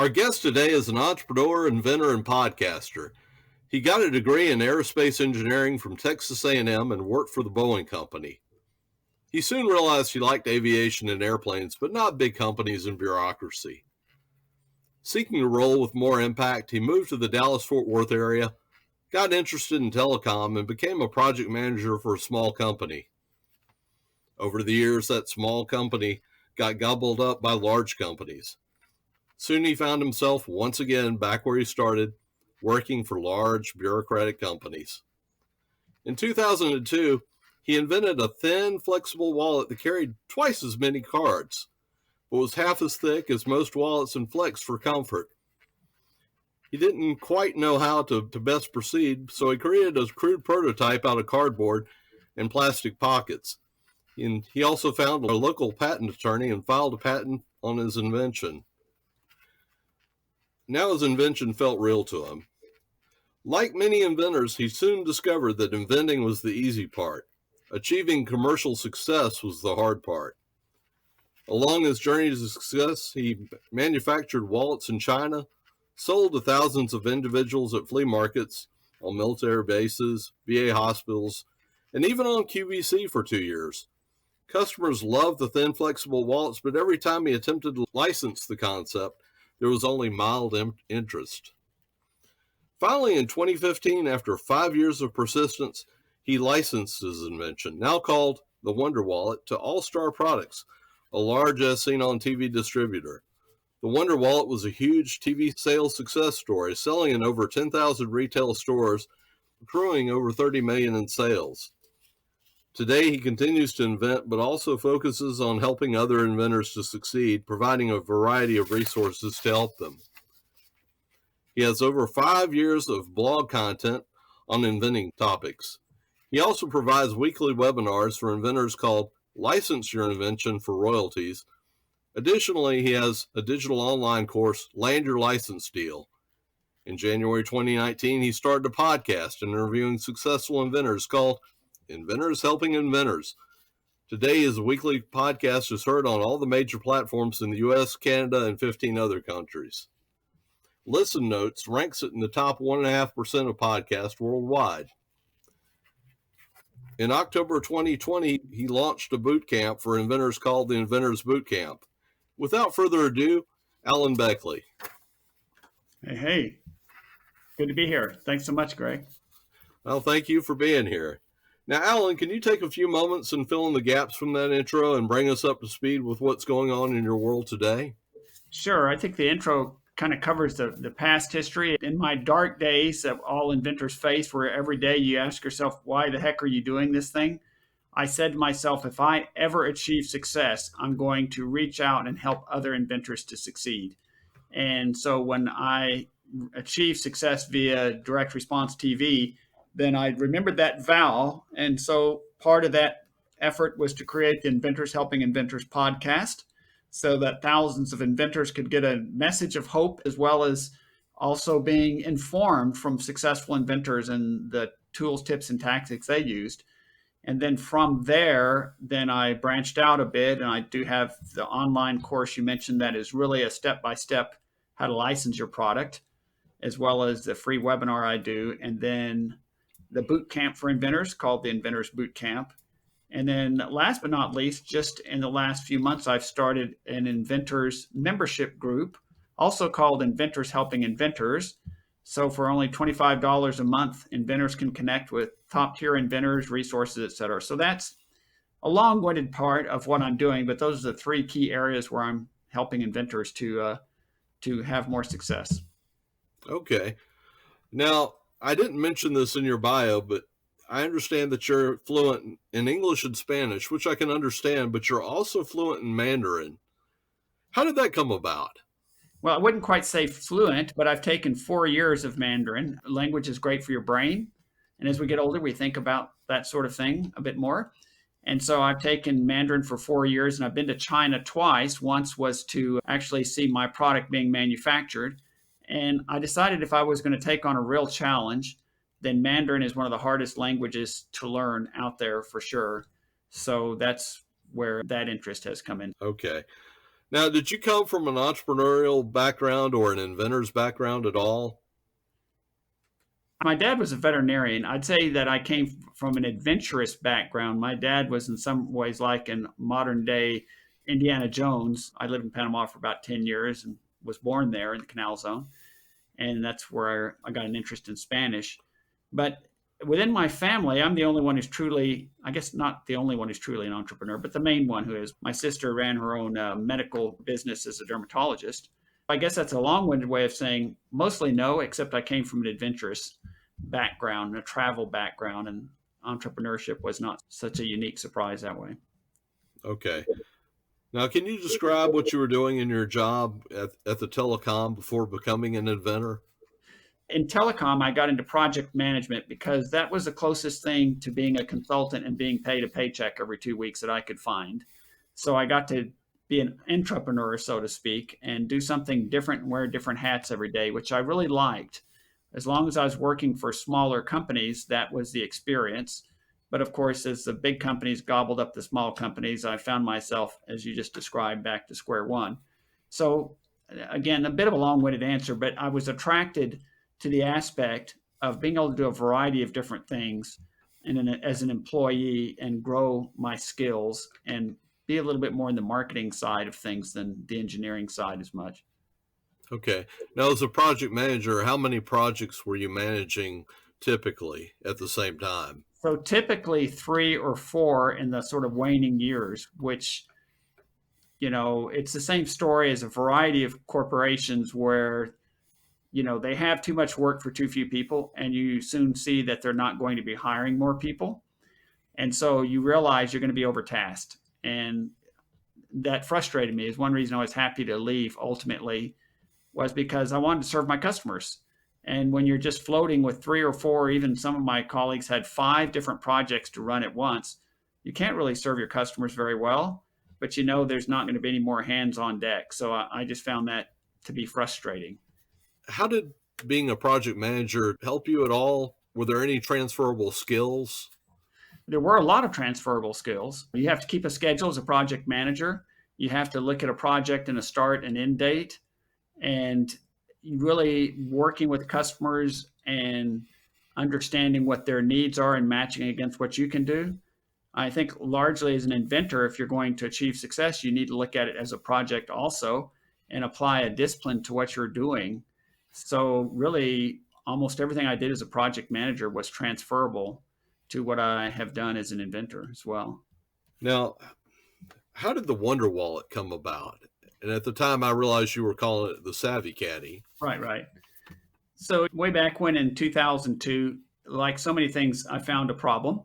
Our guest today is an entrepreneur, inventor, and podcaster. He got a degree in aerospace engineering from Texas A&M and worked for the Boeing company. He soon realized he liked aviation and airplanes, but not big companies and bureaucracy. Seeking a role with more impact, he moved to the Dallas-Fort Worth area, got interested in telecom, and became a project manager for a small company. Over the years, that small company got gobbled up by large companies. Soon he found himself once again back where he started, working for large bureaucratic companies. In 2002, he invented a thin, flexible wallet that carried twice as many cards, but was half as thick as most wallets and flexed for comfort. He didn't quite know how to best proceed, so he created a crude prototype out of cardboard and plastic pockets. And he also found a local patent attorney and filed a patent on his invention. Now his invention felt real to him. Like many inventors, he soon discovered that inventing was the easy part. Achieving commercial success was the hard part. Along his journey to success, he manufactured wallets in China, sold to thousands of individuals at flea markets, on military bases, VA hospitals, and even on QVC for 2 years. Customers loved the thin, flexible wallets, but every time he attempted to license the concept, there was only mild interest. Finally, in 2015, after 5 years of persistence, he licensed his invention, now called the Wonder Wallet, to All Star Products, a large as seen on TV distributor. The Wonder Wallet was a huge TV sales success story, selling in over 10,000 retail stores, accruing over $30 million in sales. Today, he continues to invent, but also focuses on helping other inventors to succeed, providing a variety of resources to help them. He has over 5 years of blog content on inventing topics. He also provides weekly webinars for inventors called License Your Invention for Royalties. Additionally, he has a digital online course, Land Your License Deal. In January 2019, he started a podcast interviewing successful inventors called Inventors Helping Inventors. Today, his weekly podcast is heard on all the major platforms in the U.S., Canada, and 15 other countries. Listen Notes ranks it in the top 1.5% of podcasts worldwide. In October 2020, he launched a boot camp for inventors called the Inventors Boot Camp. Without further ado, Alan Beckley. Hey. Good to be here. Thanks so much, Greg. Well, thank you for being here. Now, Alan, can you take a few moments and fill in the gaps from that intro and bring us up to speed with what's going on in your world today? Sure. I think the intro kind of covers the past history. In my dark days that all inventors face, where every day you ask yourself, why the heck are you doing this thing? I said to myself, if I ever achieve success, I'm going to reach out and help other inventors to succeed. And so when I achieved success via direct response TV, then I remembered that vow. And so part of that effort was to create the Inventors Helping Inventors podcast so that thousands of inventors could get a message of hope, as well as also being informed from successful inventors and the tools, tips, and tactics they used. And then from there, then I branched out a bit, and I do have the online course you mentioned that is really a step-by-step how to license your product, as well as the free webinar I do, and then the boot camp for inventors called the Inventors Boot Camp. And then last but not least, just in the last few months, I've started an inventors membership group, also called Inventors Helping Inventors. So for only $25 a month, inventors can connect with top-tier inventors, resources, et cetera. So that's a long-winded part of what I'm doing, but those are the three key areas where I'm helping inventors to have more success. Okay. Now, I didn't mention this in your bio, but I understand that you're fluent in English and Spanish, which I can understand, but you're also fluent in Mandarin. How did that come about? Well, I wouldn't quite say fluent, but I've taken 4 years of Mandarin. Language is great for your brain. And as we get older, we think about that sort of thing a bit more. And so I've taken Mandarin for 4 years, and I've been to China twice. Once was to actually see my product being manufactured. And I decided if I was going to take on a real challenge, then Mandarin is one of the hardest languages to learn out there for sure. So that's where that interest has come in. Okay. Now, did you come from an entrepreneurial background or an inventor's background at all? My dad was a veterinarian. I'd say that I came from an adventurous background. My dad was in some ways like an modern day Indiana Jones. I lived in Panama for about 10 years and was born there in the Canal Zone. And that's where I got an interest in Spanish. But within my family, I'm the only one who's truly, I guess not the only one who's truly an entrepreneur, but the main one who is. My sister ran her own medical business as a dermatologist. I guess that's a long winded way of saying mostly no, except I came from an adventurous background, a travel background, and entrepreneurship was not such a unique surprise that way. Okay. Now, can you describe what you were doing in your job at the telecom before becoming an inventor? In telecom, I got into project management because that was the closest thing to being a consultant and being paid a paycheck every 2 weeks that I could find. So I got to be an entrepreneur, so to speak, and do something different and wear different hats every day, which I really liked. As long as I was working for smaller companies, that was the experience. But of course, as the big companies gobbled up the small companies, I found myself, as you just described, back to square one. So, again, a bit of a long winded answer, but I was attracted to the aspect of being able to do a variety of different things and as an employee and grow my skills and be a little bit more in the marketing side of things than the engineering side as much. Okay. Now, as a project manager, how many projects were you managing typically at the same time? So typically 3 or 4 in the sort of waning years, which, it's the same story as a variety of corporations where, they have too much work for too few people, and you soon see that they're not going to be hiring more people. And so you realize you're going to be overtasked. And that frustrated me. Is one reason I was happy to leave ultimately was because I wanted to serve my customers. And when you're just floating with 3 or 4, even some of my colleagues had 5 different projects to run at once, you can't really serve your customers very well, but there's not going to be any more hands on deck. So I just found that to be frustrating. How did being a project manager help you at all? Were there any transferable skills? There were a lot of transferable skills. You have to keep a schedule as a project manager. You have to look at a project and a start and end date, and really working with customers and understanding what their needs are and matching against what you can do. I think largely as an inventor, if you're going to achieve success, you need to look at it as a project also and apply a discipline to what you're doing. So, really, almost everything I did as a project manager was transferable to what I have done as an inventor as well. Now, how did the Wonder Wallet come about? And at the time, I realized you were calling it the Savvy Caddy. Right, right. So, way back when in 2002, like so many things, I found a problem.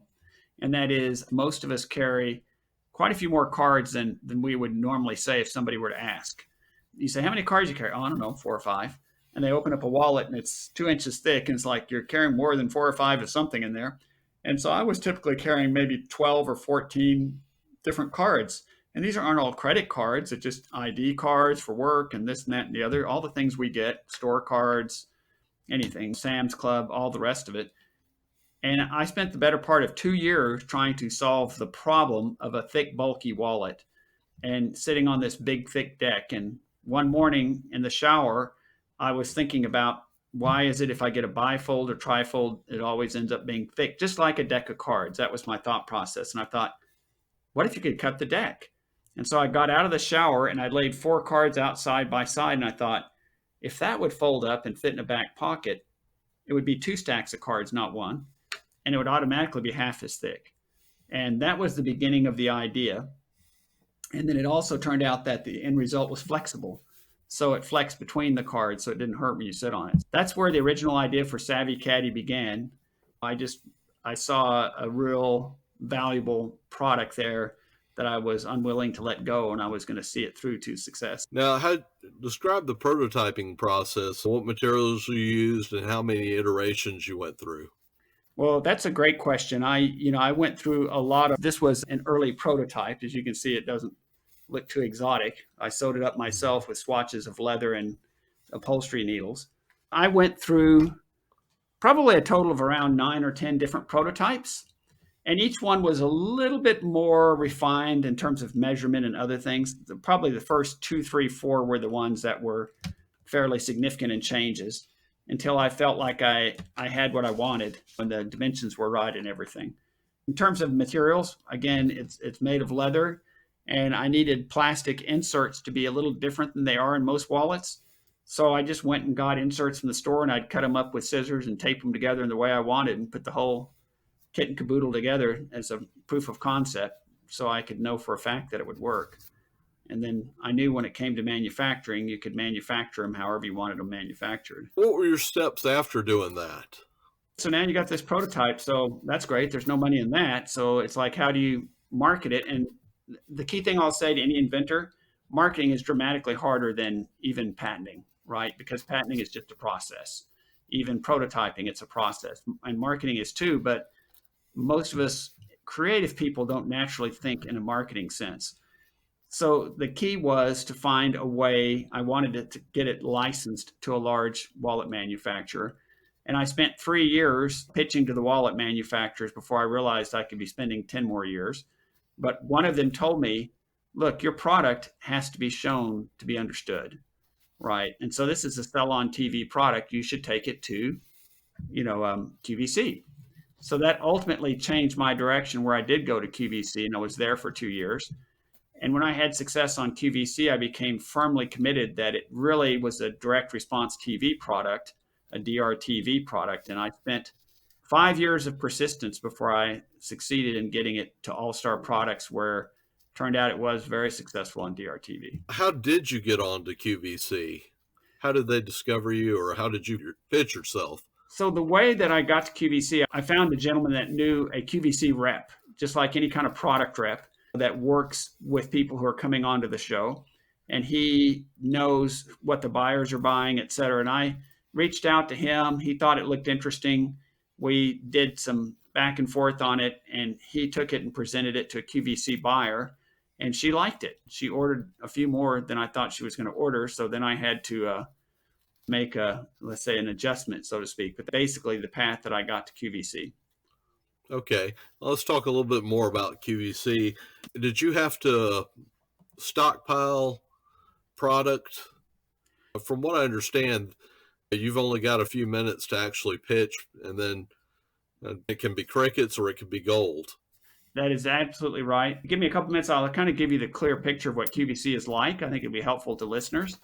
And that is, most of us carry quite a few more cards than we would normally say if somebody were to ask. You say, how many cards you carry? Oh, I don't know, 4 or 5. And they open up a wallet and it's 2 inches thick. And it's like you're carrying more than 4 or 5 of something in there. And so I was typically carrying maybe 12 or 14 different cards. And these aren't all credit cards, it's just ID cards for work and this and that and the other, all the things we get, store cards, anything, Sam's Club, all the rest of it. And I spent the better part of 2 years trying to solve the problem of a thick, bulky wallet and sitting on this big, thick deck. And one morning in the shower, I was thinking about why is it if I get a bifold or trifold, it always ends up being thick, just like a deck of cards. That was my thought process. And I thought, what if you could cut the deck? And so I got out of the shower and I laid 4 cards out side by side. And I thought, if that would fold up and fit in a back pocket, it would be 2 stacks of cards, not one. And it would automatically be half as thick. And that was the beginning of the idea. And then it also turned out that the end result was flexible. So it flexed between the cards so it didn't hurt when you sit on it. That's where the original idea for Savvy Caddy began. I saw a real valuable product there that I was unwilling to let go, and I was going to see it through to success. Now, describe the prototyping process, what materials you used, and how many iterations you went through. Well, that's a great question. I went through a lot of this was an early prototype. As you can see, it doesn't look too exotic. I sewed it up myself with swatches of leather and upholstery needles. I went through probably a total of around 9 or 10 different prototypes. And each one was a little bit more refined in terms of measurement and other things. Probably the first two, three, four were the ones that were fairly significant in changes until I felt like I had what I wanted when the dimensions were right and everything. In terms of materials, again, it's made of leather, and I needed plastic inserts to be a little different than they are in most wallets. So I just went and got inserts from the store, and I'd cut them up with scissors and tape them together in the way I wanted and put the whole kit and caboodle together as a proof of concept so I could know for a fact that it would work. And then I knew when it came to manufacturing, you could manufacture them however you wanted them manufactured. What were your steps after doing that? So now you got this prototype. So that's great. There's no money in that. So it's like, how do you market it? And the key thing I'll say to any inventor, marketing is dramatically harder than even patenting, right? Because patenting is just a process. Even prototyping, it's a process. And marketing is too, but most of us creative people don't naturally think in a marketing sense. So the key was to find a way. I wanted to get it licensed to a large wallet manufacturer. And I spent 3 years pitching to the wallet manufacturers before I realized I could be spending 10 more years. But one of them told me, look, your product has to be shown to be understood, right? And so this is a sell on TV product. You should take it to, QVC. So that ultimately changed my direction where I did go to QVC, and I was there for 2 years. And when I had success on QVC, I became firmly committed that it really was a direct response TV product, a DRTV product. And I spent 5 years of persistence before I succeeded in getting it to All Star Products, where it turned out it was very successful on DRTV. How did you get on to QVC? How did they discover you, or how did you pitch yourself? So the way that I got to QVC, I found a gentleman that knew a QVC rep, just like any kind of product rep that works with people who are coming onto the show. And he knows what the buyers are buying, et cetera. And I reached out to him. He thought it looked interesting. We did some back and forth on it, and he took it and presented it to a QVC buyer, and she liked it. She ordered a few more than I thought she was going to order. So then I had to make let's say, an adjustment, so to speak. But basically the path that I got to QVC. Okay, let's talk a little bit more about QVC. Did you have to stockpile product? From what I understand, you've only got a few minutes to actually pitch, and then it can be crickets or it can be gold. That is absolutely right. Give me a couple minutes. I'll kind of give you the clear picture of what QVC is like. I think it'd be helpful to listeners.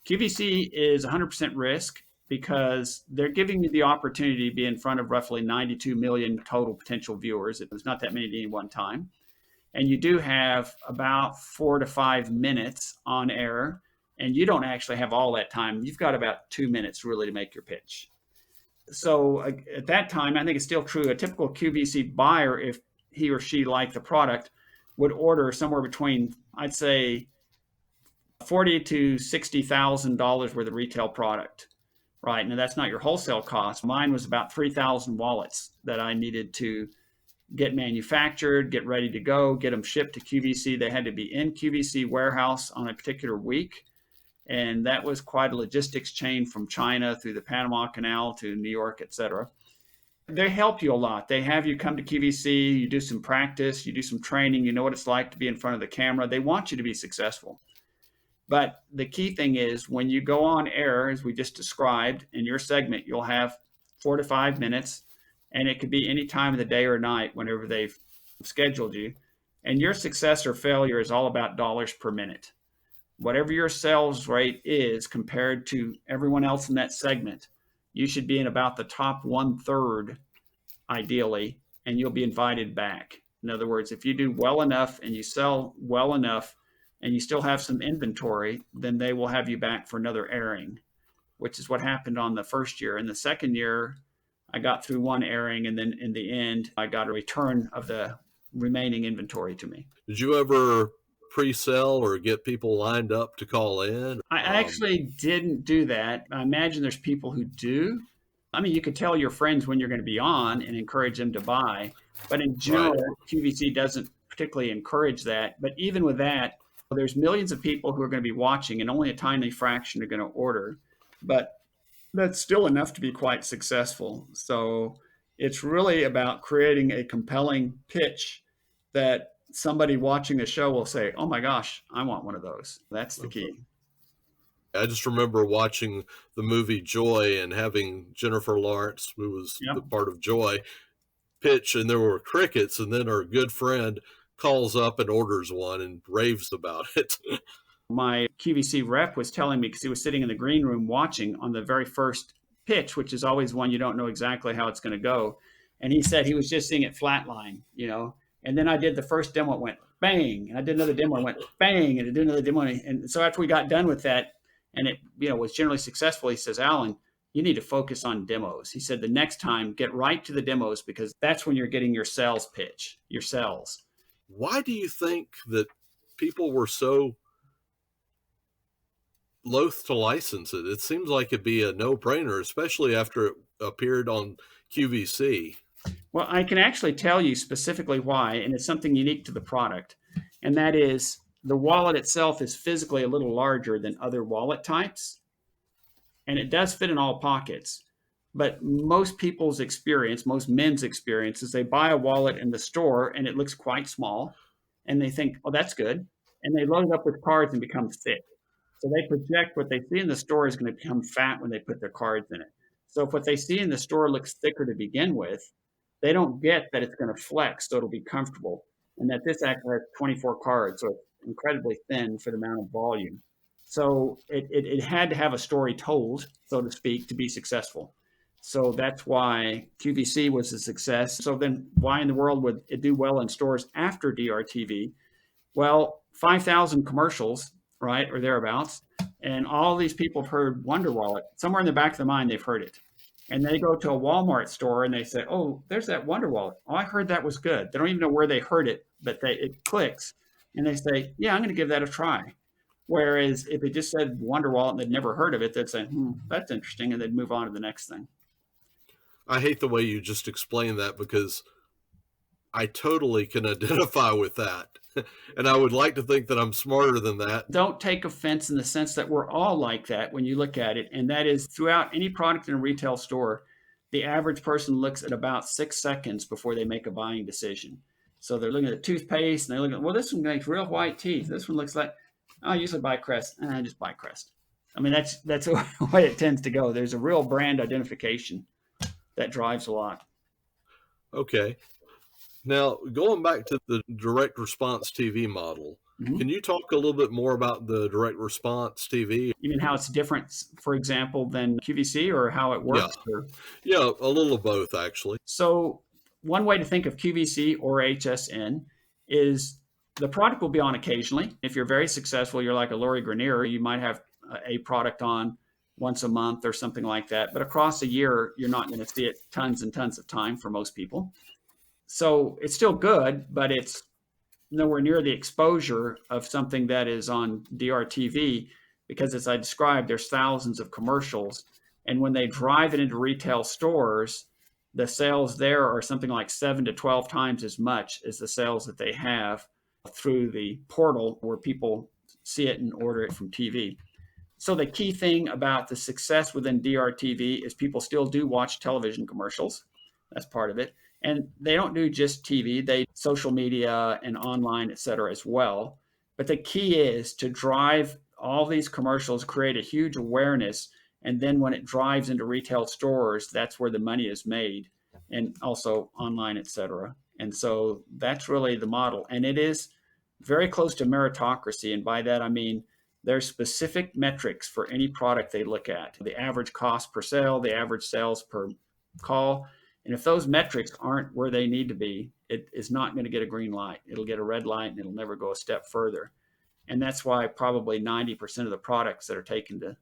QVC is 100% risk because they're giving you the opportunity to be in front of roughly 92 million total potential viewers. It was not that many at any one time. And you do have about 4 to 5 minutes on air, and you don't actually have all that time. You've got about 2 minutes really to make your pitch. So at that time, I think it's still true, a typical QVC buyer, if he or she liked the product, would order somewhere between, I'd say, $40,000 to $60,000 worth of retail product, right? Now that's not your wholesale cost. Mine was about 3,000 wallets that I needed to get manufactured, get ready to go, get them shipped to QVC. They had to be in QVC warehouse on a particular week. And that was quite a logistics chain from China through the Panama Canal to New York, et cetera. They help you a lot. They have you come to QVC, you do some practice, you do some training, you know what it's like to be in front of the camera. They want you to be successful. But the key thing is when you go on air, as we just described, in your segment, you'll have 4 to 5 minutes, and it could be any time of the day or night whenever they've scheduled you. And your success or failure is all about dollars per minute. Whatever your sales rate is compared to everyone else in that segment, you should be in about the top 1/3, ideally, and you'll be invited back. In other words, if you do well enough and you sell well enough, and you still have some inventory, then they will have you back for another airing, which is what happened on the first year. In the second year, I got through one airing, and then in the end, I got a return of the remaining inventory to me. Did you ever pre-sell or get people lined up to call in? I actually didn't do that. I imagine there's people who do. I mean, you could tell your friends when you're going to be on and encourage them to buy. But in general, right, QVC doesn't particularly encourage that. But even with that, there's millions of people who are going to be watching, and only a tiny fraction are going to order. But that's still enough to be quite successful. So It's really about creating a compelling pitch that somebody watching the show will say, "Oh my gosh, I want one of those." That's the Okay. key. I just remember watching the movie Joy and having Jennifer Lawrence, who was the Yep. part of Joy, pitch, and there were crickets, and then our good friend calls up and orders one and raves about it. My QVC rep was telling me, because he was sitting in the green room watching on the very first pitch, which is always one you don't know exactly how it's going to go. And he said he was just seeing it flatline, And then I did the first demo, it went bang. And I did another demo, it went bang. And I did another demo. And so after we got done with that, and it was generally successful, he says, "Alan, you need to focus on demos." He said, "The next time, get right to the demos, because that's when you're getting your sales pitch, your sales." Why do you think that people were so loath to license it? It seems like it'd be a no-brainer, especially after it appeared on QVC. Well, I can actually tell you specifically why, and it's something unique to the product. And that is the wallet itself is physically a little larger than other wallet types, and it does fit in all pockets. But most people's experience, most men's experience, is they buy a wallet in the store and it looks quite small, and they think, "Oh, that's good." And they load it up with cards and become thick. So they project what they see in the store is going to become fat when they put their cards in it. So if what they see in the store looks thicker to begin with, they don't get that it's going to flex, so it'll be comfortable, and that this actually has 24 cards, so it's incredibly thin for the amount of volume. So it had to have a story told, so to speak, to be successful. So that's why QVC was a success. So then why in the world would it do well in stores after DRTV? Well, 5,000 commercials, right, or thereabouts, and all these people have heard Wonder Wallet. Somewhere in the back of their mind, they've heard it. And they go to a Walmart store and they say, "Oh, there's that Wonder Wallet. Oh, I heard that was good." They don't even know where they heard it, but it clicks. And they say, "Yeah, I'm going to give that a try." Whereas if it just said Wonder Wallet and they'd never heard of it, they'd say, "That's interesting." And they'd move on to the next thing. I hate the way you just explained that, because I totally can identify with that. And I would like to think that I'm smarter than that. Don't take offense in the sense that we're all like that when you look at it. And that is throughout any product in a retail store, the average person looks at about 6 seconds before they make a buying decision. So they're looking at the toothpaste and they're looking at, "Well, this one makes real white teeth. This one looks like, I usually buy Crest." And I just buy Crest. I mean, that's the way it tends to go. There's a real brand identification that drives a lot. Okay. Now, going back to the direct response TV model, can you talk a little bit more about the direct response TV? You mean how it's different, for example, than QVC, or how it works? Yeah, a little of both, actually. So one way to think of QVC or HSN is the product will be on occasionally. If you're very successful, you're like a Lori Grenier, you might have a product on once a month or something like that. But across a year, you're not going to see it tons and tons of time for most people. So it's still good, but it's nowhere near the exposure of something that is on DRTV, because as I described, there's thousands of commercials. And when they drive it into retail stores, the sales there are something like 7 to 12 times as much as the sales that they have through the portal where people see it and order it from TV. So the key thing about the success within DRTV is people still do watch television commercials. That's part of it. And they don't do just TV, they social media and online, et cetera, as well. But the key is to drive all these commercials, create a huge awareness. And then when it drives into retail stores, that's where the money is made, and also online, et cetera. And so that's really the model. And it is very close to meritocracy. And by that, I mean, there's specific metrics for any product they look at: the average cost per sale, the average sales per call. And if those metrics aren't where they need to be, it is not going to get a green light. It'll get a red light and it'll never go a step further. And that's why probably 90% of the products that are taken to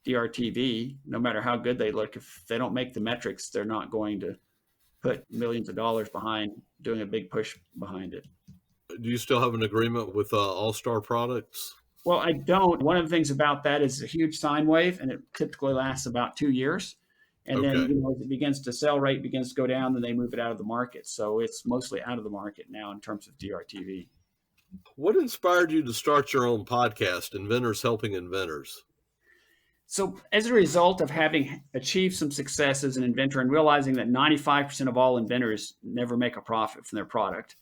DRTV, no matter how good they look, if they don't make the metrics, they're not going to put millions of dollars behind doing a big push behind it. Do you still have an agreement with All-Star Products? Well, I don't. One of the things about that is a huge sine wave, and it typically lasts about 2 years. And then, as it begins to sell rate begins to go down, then they move it out of the market. So it's mostly out of the market now in terms of DRTV. What inspired you to start your own podcast, Inventors Helping Inventors? So, as a result of having achieved some success as an inventor and realizing that 95% of all inventors never make a profit from their product,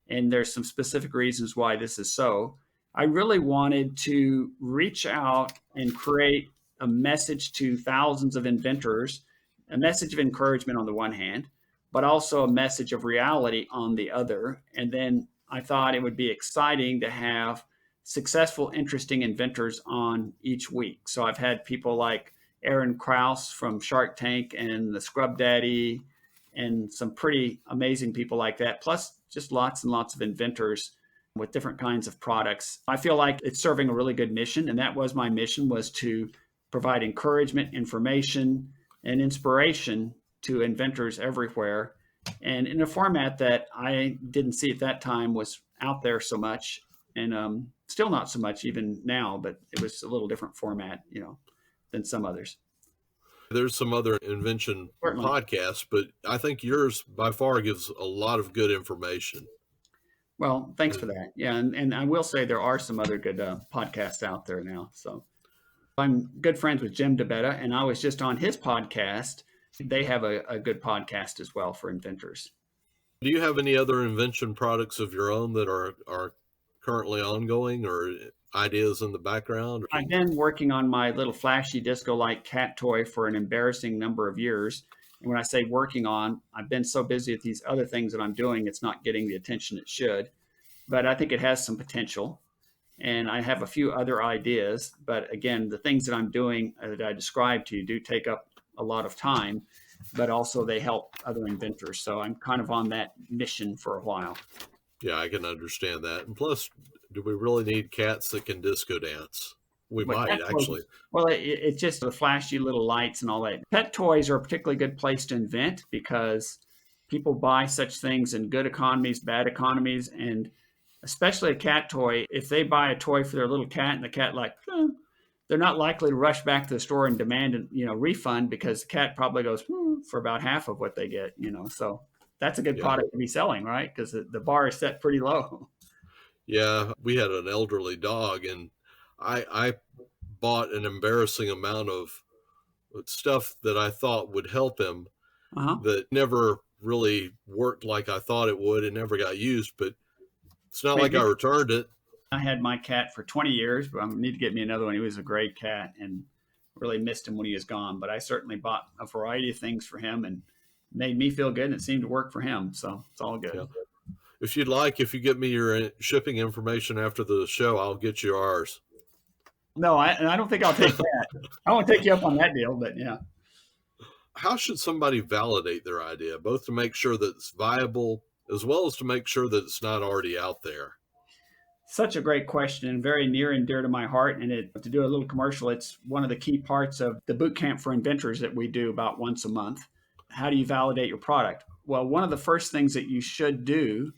and there's some specific reasons why this is so, I really wanted to reach out and create a message to thousands of inventors, a message of encouragement on the one hand, but also a message of reality on the other. And then I thought it would be exciting to have successful, interesting inventors on each week. So I've had people like Aaron Krause from Shark Tank and the Scrub Daddy and some pretty amazing people like that, plus just lots and lots of inventors with different kinds of products. I feel like it's serving a really good mission, and that was my mission, was to provide encouragement, information, and inspiration to inventors everywhere, and in a format that I didn't see at that time was out there so much, and still not so much even now, but it was a little different format, than some others. There's some other invention Certainly. podcasts, but I think yours by far gives a lot of good information. Well, thanks for And that. Yeah, and I will say there are some other good podcasts out there now. So I'm good friends with Jim DeBetta, and I was just on his podcast. They have a good podcast as well for inventors. do you have any other invention products of your own that are currently ongoing, or ideas in the background? I've been working on my little flashy disco like cat toy for an embarrassing number of years. And when I say working on, I've been so busy with these other things that I'm doing, it's not getting the attention it should. But I think it has some potential. And I have a few other ideas. But again, the things that I'm doing that I described to you do take up a lot of time, but also they help other inventors. So I'm kind of on that mission for a while. Yeah, I can understand that. And plus, do we really need cats that can disco dance? We But might pet actually. toys, well, it's just the flashy little lights and all that. Pet toys are a particularly good place to invent because people buy such things in good economies, bad economies, and especially a cat toy. If they buy a toy for their little cat and the cat they're not likely to rush back to the store and demand a refund because the cat probably goes for about half of what they get. So that's a good Yeah. product to be selling, right? Because the bar is set pretty low. Yeah, we had an elderly dog, and I bought an embarrassing amount of stuff that I thought would help him Uh-huh. that never really worked like I thought it would and never got used, but it's not like I Maybe returned it. I had my cat for 20 years, but I need to get me another one. He was a great cat and really missed him when he was gone. But I certainly bought a variety of things for him and made me feel good, and it seemed to work for him. So it's all Yeah. good. If you'd like, if you get me your shipping information after the show, I'll get you ours. No, I don't think I'll take that. I won't take you up on that deal, but yeah. How should somebody validate their idea, both to make sure that it's viable as well as to make sure that it's not already out there? Such a great question and very near and dear to my heart. And to do a little commercial, it's one of the key parts of the boot camp for inventors that we do about once a month. How do you validate your product? Well, one of the first things that you should do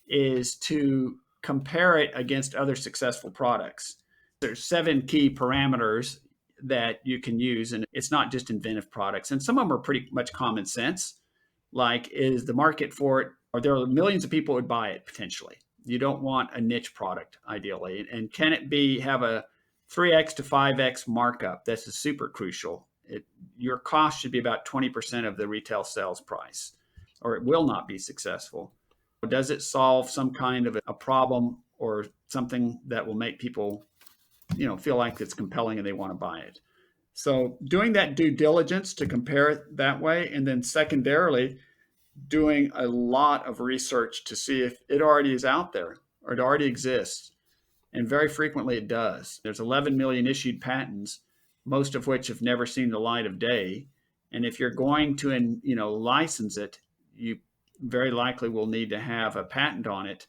is to compare it against other successful products. There's 7 key parameters that you can use, and it's not just inventive products. And some of them are pretty much common sense. Like, is the market for it? Are there millions of people who would buy it potentially? You don't want a niche product ideally. And can it have a 3x to 5x markup? This is super crucial. Your cost should be about 20% of the retail sales price, or it will not be successful. Does it solve some kind of a problem or something that will make people, feel like it's compelling and they want to buy it? So doing that due diligence to compare it that way, and then secondarily, doing a lot of research to see if it already is out there or it already exists. And very frequently it does. There's 11 million issued patents, most of which have never seen the light of day. And if you're going to, license it, you very likely will need to have a patent on it.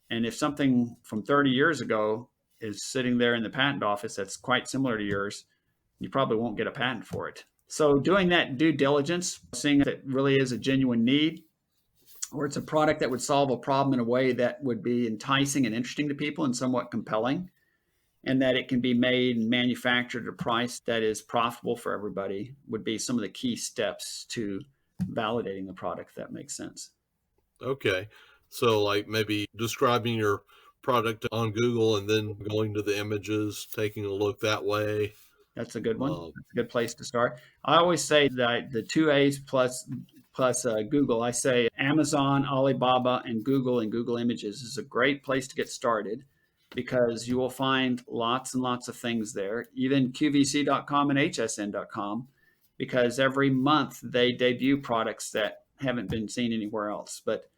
And if something from 30 years ago is sitting there in the patent office that's quite similar to yours, you probably won't get a patent for it. So doing that due diligence, seeing if it really is a genuine need, or it's a product that would solve a problem in a way that would be enticing and interesting to people and somewhat compelling, and that it can be made and manufactured at a price that is profitable for everybody, would be some of the key steps to validating the product, if that makes sense. Okay. So, like maybe describing your product on Google and then going to the images, taking a look that way. That's a good one. Um, That's a good place to start. I always say that the two A's plus Google. I say Amazon, Alibaba, and Google Images is a great place to get started because you will find lots and lots of things there. Even QVC.com and HSN.com, because every month they debut products that haven't been seen anywhere else. But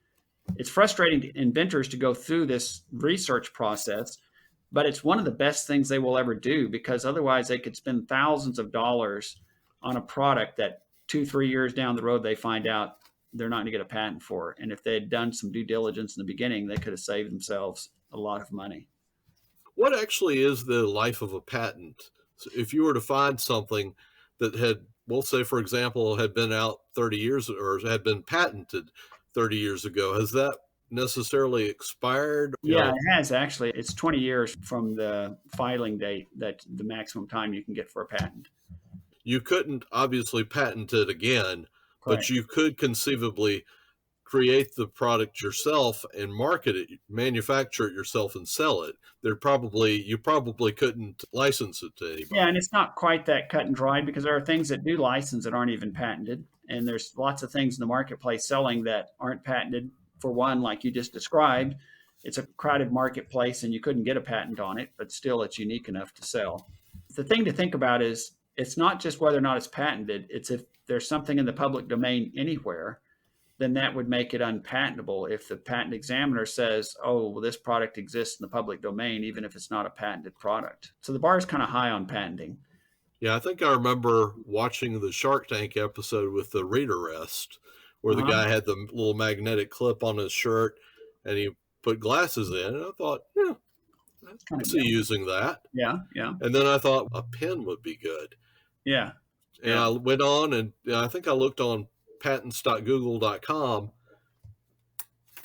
it's frustrating to inventors to go through this research process, but it's one of the best things they will ever do because otherwise they could spend thousands of dollars on a product that 2, 3 years down the road they find out they're not going to get a patent for. And if they had done some due diligence in the beginning, they could have saved themselves a lot of money. what actually is the life of a patent? So if you were to find something that had, we'll say, for example, had been out 30 years or had been patented 30 years ago, has that necessarily expired? Yeah, it has actually. It's 20 years from the filing date that the maximum time you can get for a patent. You couldn't obviously patent it again, but Correct. you could conceivably create the product yourself and market it, manufacture it yourself and sell it. You probably couldn't license it to Yeah, anybody. and it's not quite that cut and dried because there are things that do license that aren't even patented. And there's lots of things in the marketplace selling that aren't patented. For one, like you just described, it's a crowded marketplace and you couldn't get a patent on it, but still it's unique enough to sell. The thing to think about is it's not just whether or not it's patented, it's if there's something in the public domain anywhere, then that would make it unpatentable. If the patent examiner says, oh, well, this product exists in the public domain, even if it's not a patented product. So the bar is kind of high on patenting. Yeah, I think I remember watching the Shark Tank episode with the reader rest, where the Uh-huh. guy had the little magnetic clip on his shirt and he put glasses in. And I thought, yeah, I Kind can of, see yeah. using that. Yeah, yeah, And then I thought a pen would be good. yeah, And yeah. I went on and I think I looked on patents.google.com.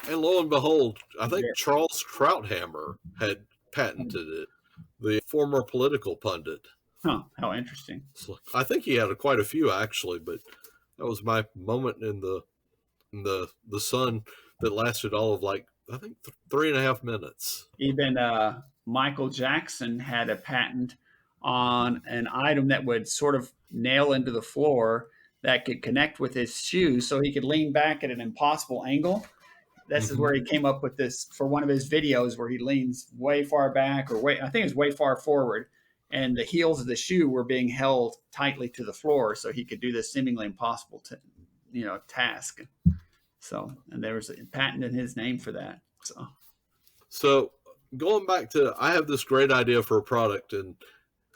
And lo and behold, I think Very- Charles Krauthammer had patented it, the former political pundit. Huh, how interesting. So I think he had quite a few actually, but that was my moment in the sun that lasted all of like I think 3.5 minutes. Even Michael Jackson had a patent on an item that would sort of nail into the floor that could connect with his shoes so he could lean back at an impossible angle. This is Mm-hmm. where he came up with this for one of his videos where he leans way far back or way, I think it's way far forward, and the heels of the shoe were being held tightly to the floor so he could do this seemingly impossible task. So, and there was a patent in his name for that. So, So going back to, I have this great idea for a product, and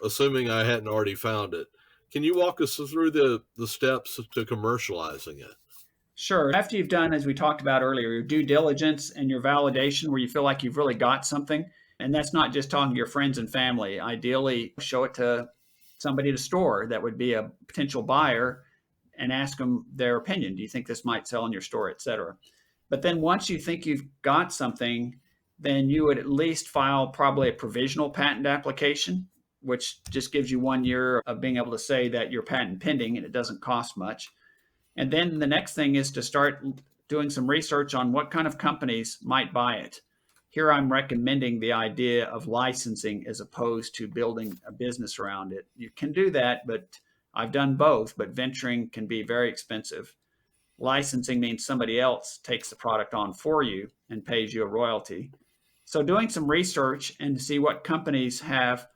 assuming I hadn't already found it, can you walk us through the steps to commercializing it? sure. After you've done, as we talked about earlier, your due diligence and your validation, where you feel like you've really got something, and that's not just talking to your friends and family. Ideally, show it to somebody at a store that would be a potential buyer and ask them their opinion. Do you think this might sell in your store, et cetera? But then once you think you've got something, then you would at least file probably a provisional patent application, which just gives you 1 year of being able to say that you're patent pending and it doesn't cost much. And then the next thing is to start doing some research on what kind of companies might buy it. Here I'm recommending the idea of licensing as opposed to building a business around it. You can do that, but I've done both, but venturing can be very expensive. Licensing means somebody else takes the product on for you and pays you a royalty. So, doing some research and to see what companies have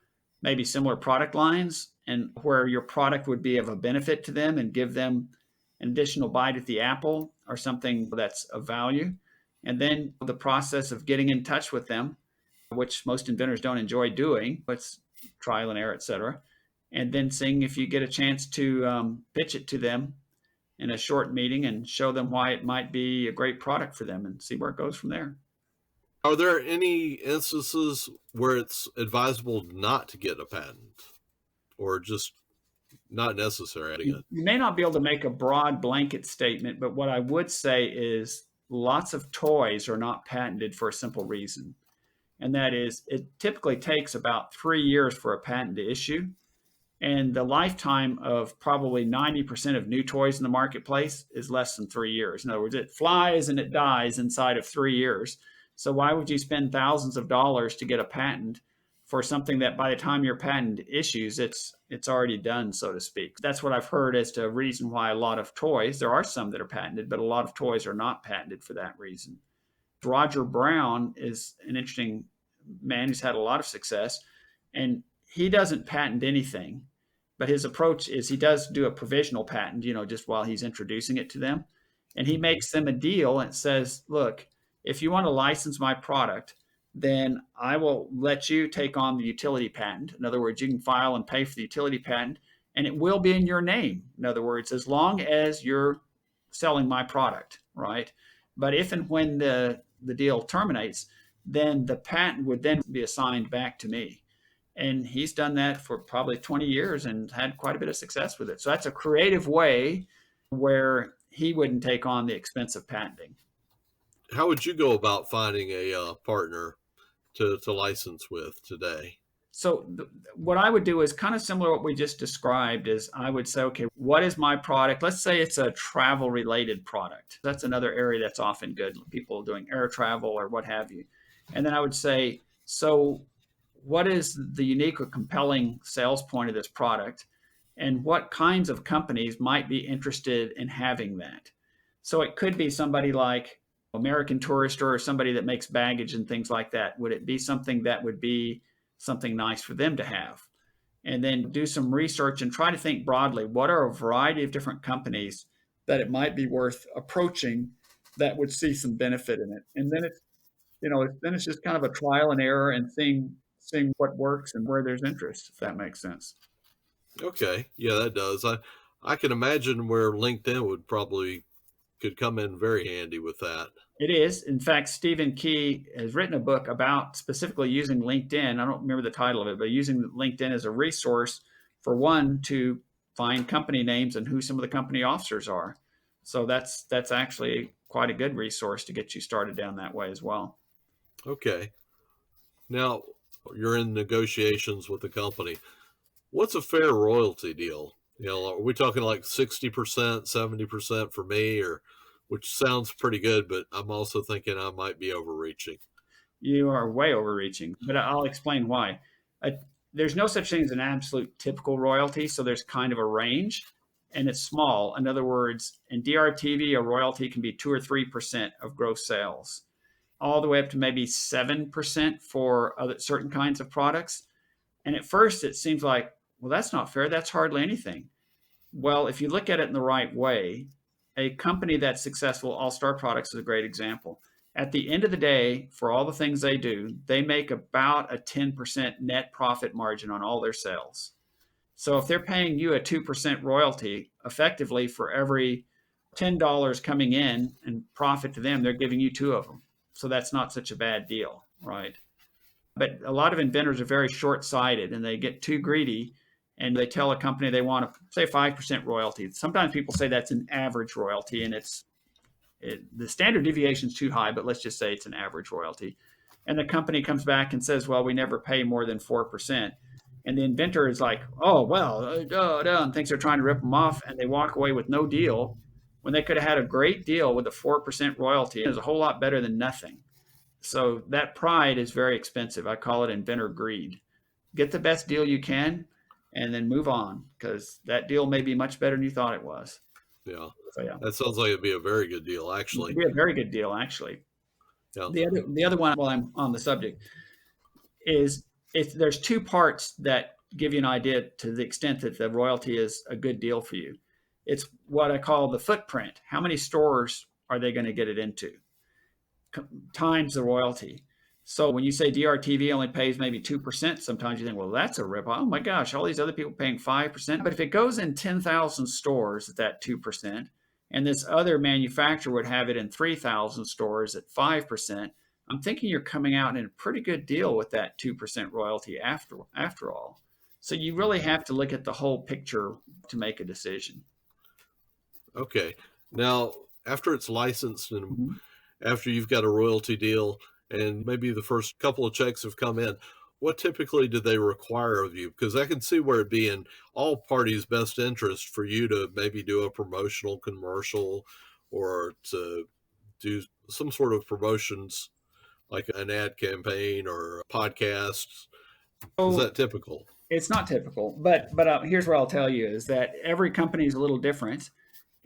maybe similar product lines and where your product would be of a benefit to them and give them an additional bite at the apple or something that's of value. And then the process of getting in touch with them, which most inventors don't enjoy doing, but it's trial and error, et cetera. And then seeing if you get a chance to pitch it to them in a short meeting and show them why it might be a great product for them and see where it goes from there. Are there any instances where it's advisable not to get a patent or just not necessary? You may not be able to make a broad blanket statement, but what I would say is lots of toys are not patented for a simple reason. And that is, it typically takes about 3 years for a patent to issue. And the lifetime of probably 90% of new toys in the marketplace is less than 3 years. In other words, it flies and it dies inside of 3 years. So why would you spend thousands of dollars to get a patent for something that by the time your patent issues, it's already done, so to speak. That's what I've heard as to a reason why a lot of toys, there are some that are patented, but a lot of toys are not patented for that reason. Roger Brown is an interesting man who's had a lot of success, and he doesn't patent anything, but his approach is he does do a provisional patent, just while he's introducing it to them. And he makes them a deal and says, look, if you want to license my product, then I will let you take on the utility patent. In other words, you can file and pay for the utility patent, and it will be in your name. In other words, as long as you're selling my product, right? But if and when the deal terminates, then the patent would then be assigned back to me. And he's done that for probably 20 years and had quite a bit of success with it. So that's a creative way where he wouldn't take on the expense of patenting. How would you go about finding a partner to license with today? So what I would do is kind of similar to what we just described. Is I would say, okay, what is my product? Let's say it's a travel related product. That's another area that's often good. People doing air travel or what have you. And then I would say, so what is the unique or compelling sales point of this product? And what kinds of companies might be interested in having that? So it could be somebody like American Tourister or somebody that makes baggage and things like that. Would it be something that would be something nice for them to have? And then do some research and try to think broadly. What are a variety of different companies that it might be worth approaching that would see some benefit in it? And then it's just kind of a trial and error and seeing what works and where there's interest, if that makes sense. Okay, yeah, that does. I can imagine where LinkedIn would probably could come in very handy with that. It is. In fact, Stephen Key has written a book about specifically using LinkedIn. I don't remember the title of it, but using LinkedIn as a resource for one to find company names and who some of the company officers are. So that's actually quite a good resource to get you started down that way as well. Okay. Now, you're in negotiations with the company. What's a fair royalty deal? Are we talking like 60%, 70% for me, or which sounds pretty good, but I'm also thinking I might be overreaching. You are way overreaching, but I'll explain why. There's no such thing as an absolute typical royalty, so there's kind of a range, and it's small. In other words, in DRTV, a royalty can be 2 or 3% of gross sales, all the way up to maybe 7% for certain kinds of products. And at first, it seems like, well, that's not fair. That's hardly anything. Well, if you look at it in the right way, a company that's successful, All Star Products is a great example. At the end of the day, for all the things they do, they make about a 10% net profit margin on all their sales. So if they're paying you a 2% royalty, effectively for every $10 coming in and profit to them, they're giving you two of them. So that's not such a bad deal, right? But a lot of inventors are very short sighted and they get too greedy and they tell a company they want to say 5% royalty. Sometimes people say that's an average royalty and the standard deviation is too high, but let's just say it's an average royalty. And the company comes back and says, well, we never pay more than 4%. And the inventor is like, oh, well, and thinks they're trying to rip them off. And they walk away with no deal when they could have had a great deal with a 4% royalty. It was a whole lot better than nothing. So that pride is very expensive. I call it inventor greed. Get the best deal you can and then move on because that deal may be much better than you thought it was. Yeah. So, yeah. That sounds like it'd be a very good deal, actually. It'd be a very good deal, actually. Yeah. The other one, while I'm on the subject, is if there's two parts that give you an idea to the extent that the royalty is a good deal for you. It's what I call the footprint. How many stores are they going to get it into? Times the royalty. So when you say DRTV only pays maybe 2%, sometimes you think, well, that's a rip. Oh my gosh, all these other people paying 5%. But if it goes in 10,000 stores at that 2%, and this other manufacturer would have it in 3,000 stores at 5%, I'm thinking you're coming out in a pretty good deal with that 2% royalty after all. So you really have to look at the whole picture to make a decision. Okay. Now, after it's licensed and after you've got a royalty deal and maybe the first couple of checks have come in, what typically do they require of you? Because I can see where it'd be in all parties' best interest for you to maybe do a promotional commercial or to do some sort of promotions like an ad campaign or podcasts Is So that typical? it's not typical, but here's what I'll tell you is that every company is a little different,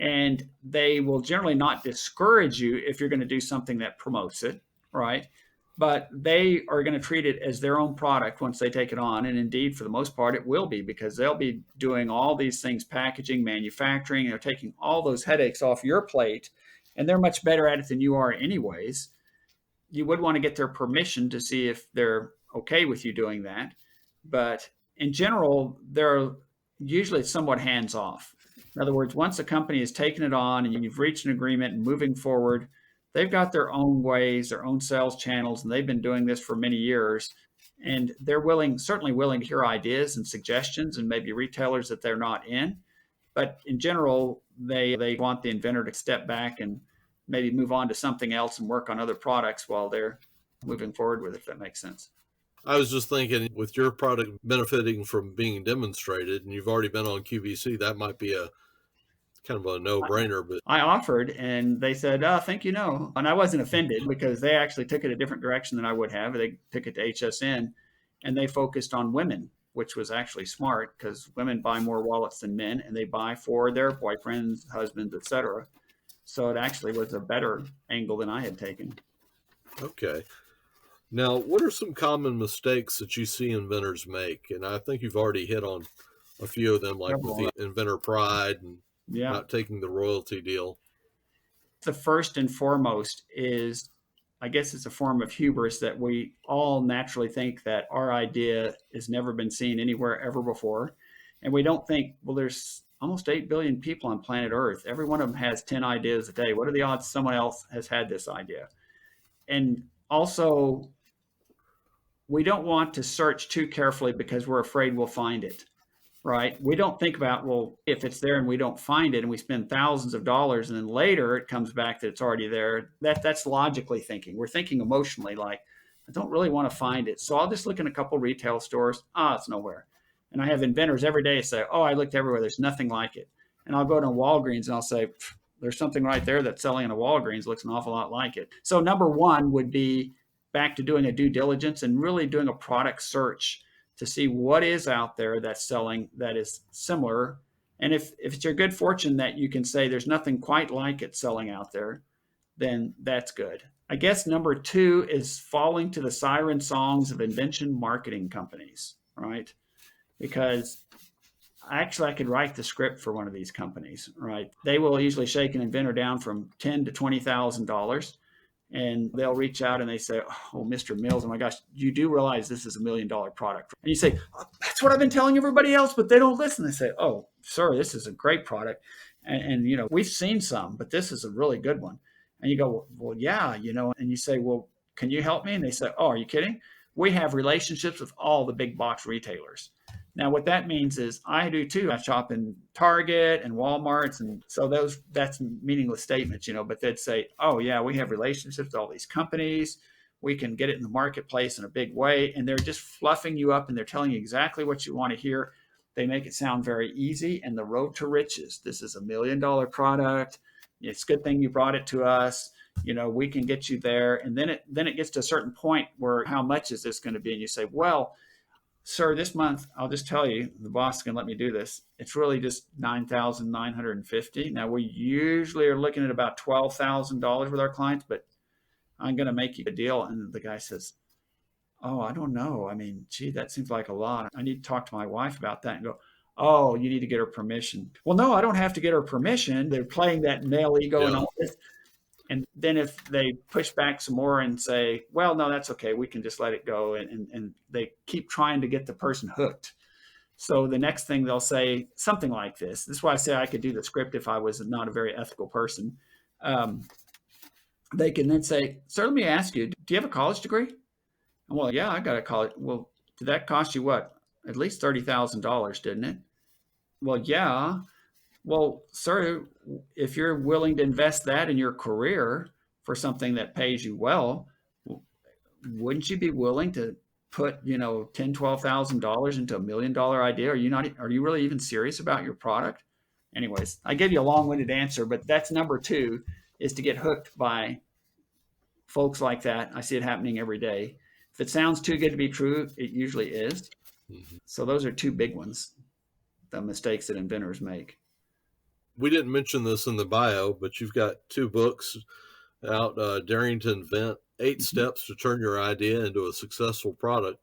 and they will generally not discourage you if you're going to do something that promotes it, right? But they are going to treat it as their own product once they take it on, and indeed, for the most part, it will be because they'll be doing all these things, packaging, manufacturing, and they're taking all those headaches off your plate, and they're much better at it than you are, anyways. You would want to get their permission to see if they're okay with you doing that. But in general, they're usually somewhat hands off. In other words, once a company has taken it on and you've reached an agreement and moving forward, they've got their own ways, their own sales channels, and they've been doing this for many years. And they're certainly willing to hear ideas and suggestions and maybe retailers that they're not in. But in general, they want the inventor to step back and maybe move on to something else and work on other products while they're moving forward with it, if that makes sense. I was just thinking, with your product benefiting from being demonstrated, and you've already been on QVC, that might be a kind of a no-brainer. But I offered, and they said, "Oh, thank you, no." And I wasn't offended because they actually took it a different direction than I would have. They took it to HSN, and they focused on women, which was actually smart because women buy more wallets than men, and they buy for their boyfriends, husbands, etc. So it actually was a better angle than I had taken. okay. Now, what are some common mistakes that you see inventors make? And I think you've already hit on a few of them, like with the inventor pride and Yeah. not taking the royalty deal. The first and foremost is, I guess it's a form of hubris that we all naturally think that our idea has never been seen anywhere ever before. And we don't think, well, there's almost 8 billion people on planet Earth. Every one of them has 10 ideas a day. What are the odds someone else has had this idea? And also, we don't want to search too carefully because we're afraid we'll find it, right? We don't think about, well, if it's there and we don't find it and we spend thousands of dollars and then later it comes back that it's already there. That's logically thinking. We're thinking emotionally, like, I don't really want to find it. So I'll just look in a couple retail stores. It's nowhere. And I have inventors every day say, oh, I looked everywhere. There's nothing like it. And I'll go to Walgreens and I'll say, there's something right there that's selling in a Walgreens. Looks an awful lot like it. So number one would be back to doing a due diligence and really doing a product search to see what is out there that's selling that is similar. And if it's your good fortune that you can say there's nothing quite like it selling out there, then that's good. I guess number two is falling to the siren songs of invention marketing companies, right? Because actually I could write the script for one of these companies, right? They will usually shake an inventor down from $10,000 to $20,000. And they'll reach out and they say, oh, Mr. Mills, oh my gosh, you do realize this is $1 million product. And you say, that's what I've been telling everybody else, but they don't listen. They say, oh, sir, this is a great product. And you know, we've seen some, but this is a really good one. And you go, well, yeah, you know, and you say, well, can you help me? And they say, oh, are you kidding? We have relationships with all the big box retailers. Now, what that means is I do too. I shop in Target and Walmart's, and so that's meaningless statements, you know. But they'd say, "Oh yeah, we have relationships with all these companies. We can get it in the marketplace in a big way," and they're just fluffing you up, and they're telling you exactly what you want to hear. They make it sound very easy, and the road to riches. This is $1 million product. It's a good thing you brought it to us. You know, we can get you there, and then it gets to a certain point where how much is this going to be? And you say, well, sir, this month, I'll just tell you, the boss can let me do this. It's really just $9,950. Now, we usually are looking at about $12,000 with our clients, but I'm going to make you a deal. And the guy says, oh, I don't know. I mean, gee, that seems like a lot. I need to talk to my wife about that and go, oh, you need to get her permission. Well, no, I don't have to get her permission. They're playing that male ego and all this. And then if they push back some more and say, well, no, that's okay, we can just let it go. And they keep trying to get the person hooked. So the next thing they'll say something like this. This is why I say I could do the script if I was not a very ethical person. They can then say, sir, let me ask you, do you have a college degree? And, well, yeah, I got a college. Well, did that cost you what? At least $30,000, didn't it? Well, yeah. Well, sir, if you're willing to invest that in your career for something that pays you well, wouldn't you be willing to put, you know, $10,000, $12,000 into $1 million idea? Are you really even serious about your product? Anyways, I gave you a long-winded answer, but that's number two, is to get hooked by folks like that. I see it happening every day. If it sounds too good to be true, it usually is. Mhm. So those are two big ones, the mistakes that inventors make. We didn't mention this in the bio, but you've got 2 books out, Daring to Invent, 8 Mhm. Steps to Turn Your Idea into a Successful Product,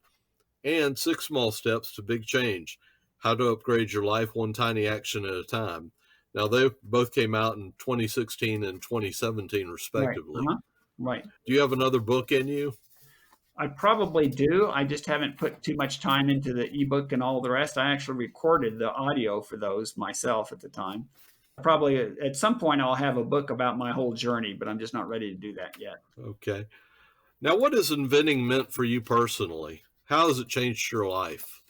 and 6 Small Steps to Big Change, How to Upgrade Your Life One Tiny Action at a Time. Now, they both came out in 2016 and 2017, Right. respectively. Uh-huh. Right. Do you have another book in you? I probably do. I just haven't put too much time into the ebook and all the rest. I actually recorded the audio for those myself at the time. Probably at some point I'll have a book about my whole journey, but I'm just not ready to do that yet. Okay. Now, what has inventing meant for you personally? How has it changed your life?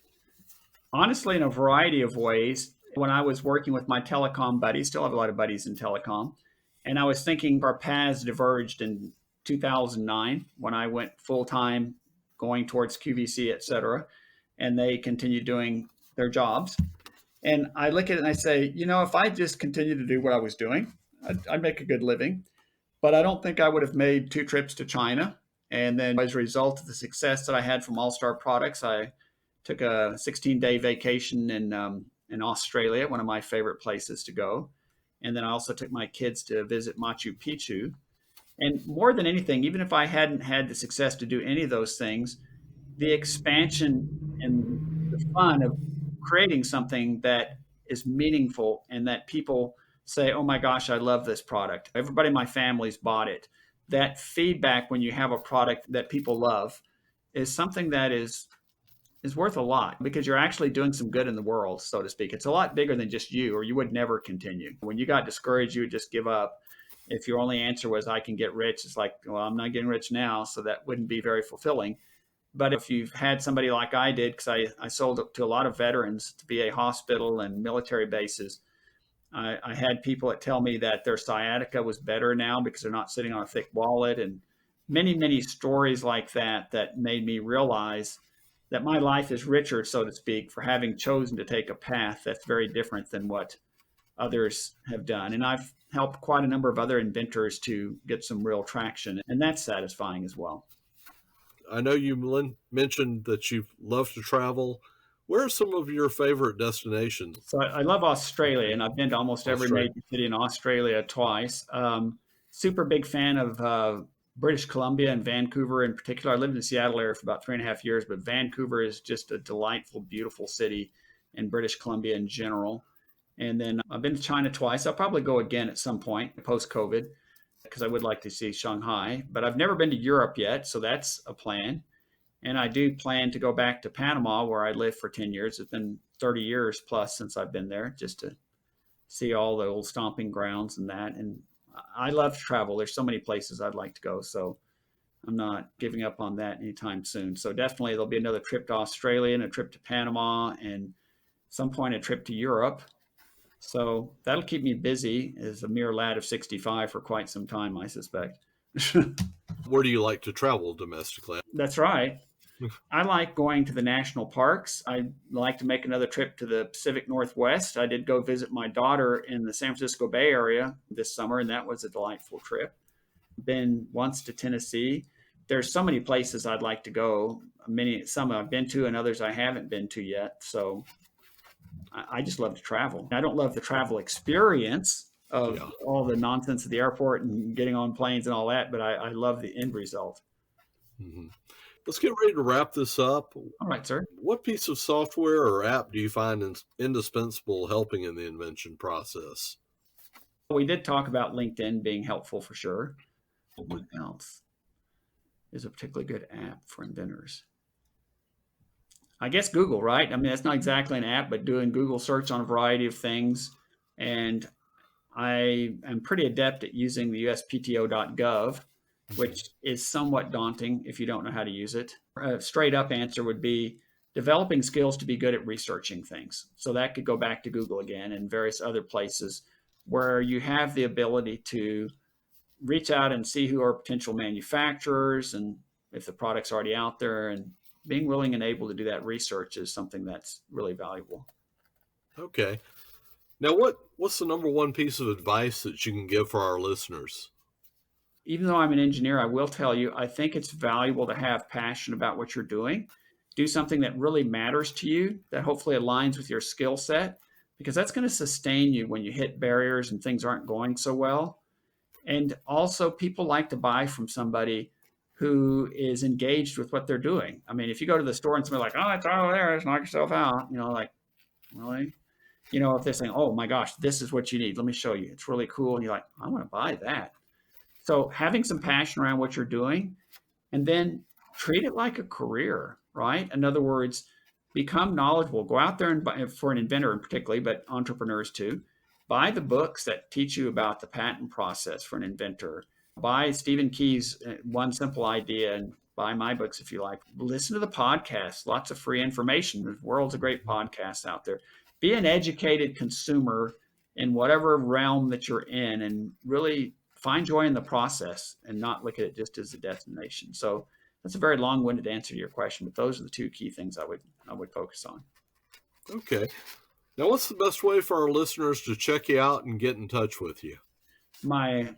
Honestly, in a variety of ways. When I was working with my telecom buddies, still have a lot of buddies in telecom, and I was thinking our paths diverged in 2009 when I went full time going towards QVC, et cetera, and they continued doing their jobs. And I look at it and I say, if I just continued to do what I was doing, I'd make a good living. But I don't think I would have made 2 trips to China. And then as a result of the success that I had from All Star Products, I took a 16-day vacation in Australia, one of my favorite places to go. And then I also took my kids to visit Machu Picchu. And more than anything, even if I hadn't had the success to do any of those things, the expansion and the fun of creating something that is meaningful and that people say, oh my gosh, I love this product. Everybody in my family's bought it. That feedback when you have a product that people love is something that is worth a lot because you're actually doing some good in the world, so to speak. It's a lot bigger than just you, or you would never continue. When you got discouraged, you would just give up. If your only answer was, I can get rich, it's like, well, I'm not getting rich now, so that wouldn't be very fulfilling. But if you've had somebody like I did, because I sold it to a lot of veterans to VA hospital and military bases, I had people that tell me that their sciatica was better now because they're not sitting on a thick wallet, and many, many stories like that that made me realize that my life is richer, so to speak, for having chosen to take a path that's very different than what others have done. And I've helped quite a number of other inventors to get some real traction, and that's satisfying as well. I know you mentioned that you love to travel. Where are some of your favorite destinations? So I love Australia, and I've been to almost every Australia. major city in Australia twice. Super big fan of British Columbia and Vancouver in particular. I lived in the Seattle area for about 3.5 years, but Vancouver is just a delightful, beautiful city, and British Columbia in general. And then I've been to China twice. I'll probably go again at some point post COVID because I would like to see Shanghai, but I've never been to Europe yet, so that's a plan. And I do plan to go back to Panama, where I lived for 10 years. It's been 30 years plus since I've been there, just to see all the old stomping grounds and that. And I love to travel. There's so many places I'd like to go. So I'm not giving up on that anytime soon. So definitely there'll be another trip to Australia and a trip to Panama and some point a trip to Europe. So that'll keep me busy as a mere lad of 65 for quite some time, I suspect. Where do you like to travel domestically? That's right. I like going to the national parks. I like to make another trip to the Pacific Northwest. I did go visit my daughter in the San Francisco Bay Area this summer, and that was a delightful trip. Been once to Tennessee. There's so many places I'd like to go. Some I've been to, and others I haven't been to yet. So I just love to travel. I don't love the travel experience of Yeah. all the nonsense at the airport and getting on planes and all that, but I love the end result. Hmm. Let's get ready to wrap this up. All right, sir. What piece of software or app do you find indispensable helping in the invention process? We did talk about LinkedIn being helpful for sure. What else is a particularly good app for inventors? I guess Google, right? I mean, that's not exactly an app, but doing Google search on a variety of things. And I am pretty adept at using the USPTO.gov, Mhm. which is somewhat daunting if you don't know how to use it. A straight up answer would be developing skills to be good at researching things. So that could go back to Google again and various other places where you have the ability to reach out and see who are potential manufacturers and if the product's already out there, and being willing and able to do that research is something that's really valuable. Okay. Now, what's the number one piece of advice that you can give for our listeners? even though I'm an engineer, I will tell you, I think it's valuable to have passion about what you're doing. Do something that really matters to you, that hopefully aligns with your skill set, because that's going to sustain you when you hit barriers and things aren't going so well. And also, people like to buy from somebody who is engaged with what they're doing. I mean, if you go to the store and somebody's like, "Oh, it's all there, just knock yourself out," like, really? If they're saying, "Oh my gosh, this is what you need. Let me show you. It's really cool," and you're like, "I want to buy that." So having some passion around what you're doing, and then treat it like a career, right? In other words, become knowledgeable. Go out there and buy, for an inventor in particularly, but entrepreneurs too, buy the books that teach you about the patent process for an inventor. Buy Stephen Key's One Simple Idea, and buy my books if you like. Listen to the podcast. Lots of free information. The world's a great podcast out there. Be an educated consumer in whatever realm that you're in, and really find joy in the process and not look at it just as a destination. So that's a very long-winded answer to your question, but those are the two key things I would focus on. Okay. Now, what's the best way for our listeners to check you out and get in touch with you? My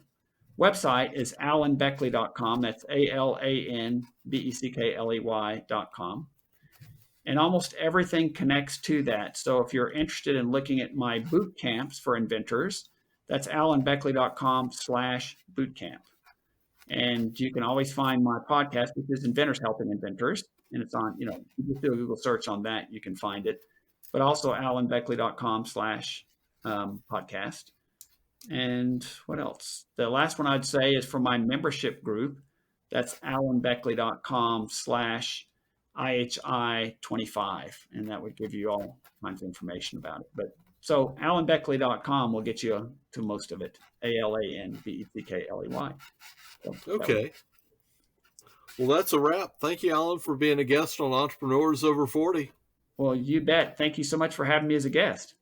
website is alanbeckley.com. That's ALANBECKLEY.com. And almost everything connects to that. So if you're interested in looking at my boot camps for inventors, that's alanbeckley.com/bootcamp. And you can always find my podcast, which is Inventors Helping Inventors. And it's on, you just do a Google search on that, you can find it. But also alanbeckley.com/podcast. And what else? The last one I'd say is for my membership group. That's alanbeckley.com/IHI25. And that would give you all kinds of information about it. But so alanbeckley.com will get you to most of it. ALANBECKLEY. Okay. Well, that's a wrap. Thank you, Alan, for being a guest on Entrepreneurs Over 40. Well, you bet. Thank you so much for having me as a guest.